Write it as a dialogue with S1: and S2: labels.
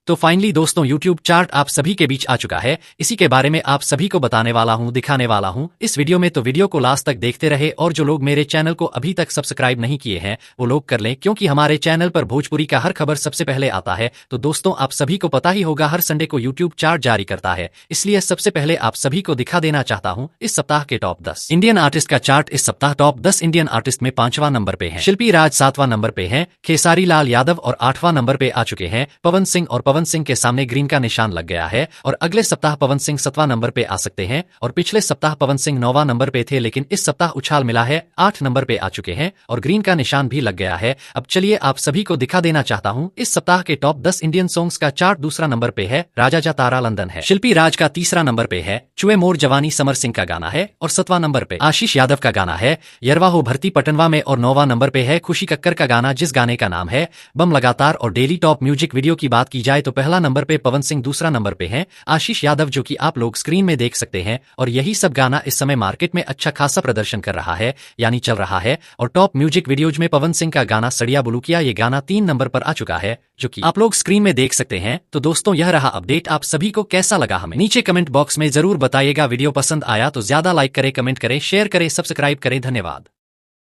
S1: तो फाइनली दोस्तों YouTube chart आप सभी के बीच आ चुका है। इसी के बारे में आप सभी को बताने वाला हूं, दिखाने वाला हूं इस वीडियो में। तो वीडियो को लास्ट तक देखते रहे और जो लोग मेरे चैनल को अभी तक सब्सक्राइब नहीं किए हैं वो लोग कर लें, क्योंकि हमारे चैनल पर भोजपुरी का हर खबर सबसे पहले आता है। तो दोस्तों आप सभी को पता ही होगा हर संडे को YouTube चार्ट जारी करता है, इसलिए सबसे पहले आप सभी को दिखा देना चाहता हूँ इस सप्ताह के टॉप 10 इंडियन आर्टिस्ट का चार्ट। इस सप्ताह टॉप 10 इंडियन आर्टिस्ट में 5वां नंबर पे है शिल्पी राज, 7वां नंबर पे है खेसारी लाल यादव और 8वां नंबर पे आ चुके हैं पवन सिंह। और पवन सिंह के सामने ग्रीन का निशान लग गया है और अगले सप्ताह पवन सिंह 7वां नंबर पे आ सकते हैं। और पिछले सप्ताह पवन सिंह 9वां नंबर पे थे, लेकिन इस सप्ताह उछाल मिला है, 8 नंबर पे आ चुके हैं और ग्रीन का निशान भी लग गया है। अब चलिए आप सभी को दिखा देना चाहता हूं इस सप्ताह के टॉप 10 इंडियन सॉन्ग्स का चार्ट। दूसरा नंबर पे है राजा जा तारा लंदन है शिल्पी राज का, तीसरा नंबर पे है चुए मोर जवानी समर सिंह का गाना है और 7वां नंबर पे आशीष यादव का गाना है यरवा हो भर्ती पटनवा में। और 9वां नंबर पे है खुशी कक्कर का गाना जिस गाने का नाम है बम लगातार। और डेली टॉप म्यूजिक वीडियो की बात की जाए तो पहला नंबर पे पवन सिंह, दूसरा नंबर पे है आशीष यादव, जो कि आप लोग स्क्रीन में देख सकते हैं। और यही सब गाना इस समय मार्केट में अच्छा खासा प्रदर्शन कर रहा है, यानी चल रहा है। और टॉप म्यूजिक वीडियोज में पवन सिंह का गाना सड़िया बुलुकिया, ये गाना 3 नंबर पर आ चुका है, जो कि आप लोग स्क्रीन में देख सकते हैं। तो दोस्तों यह रहा अपडेट, आप सभी को कैसा लगा हमें नीचे कमेंट बॉक्स में जरूर बताइएगा। वीडियो पसंद आया तो ज्यादा लाइक करें, कमेंट करें, शेयर करें, सब्सक्राइब करें। धन्यवाद।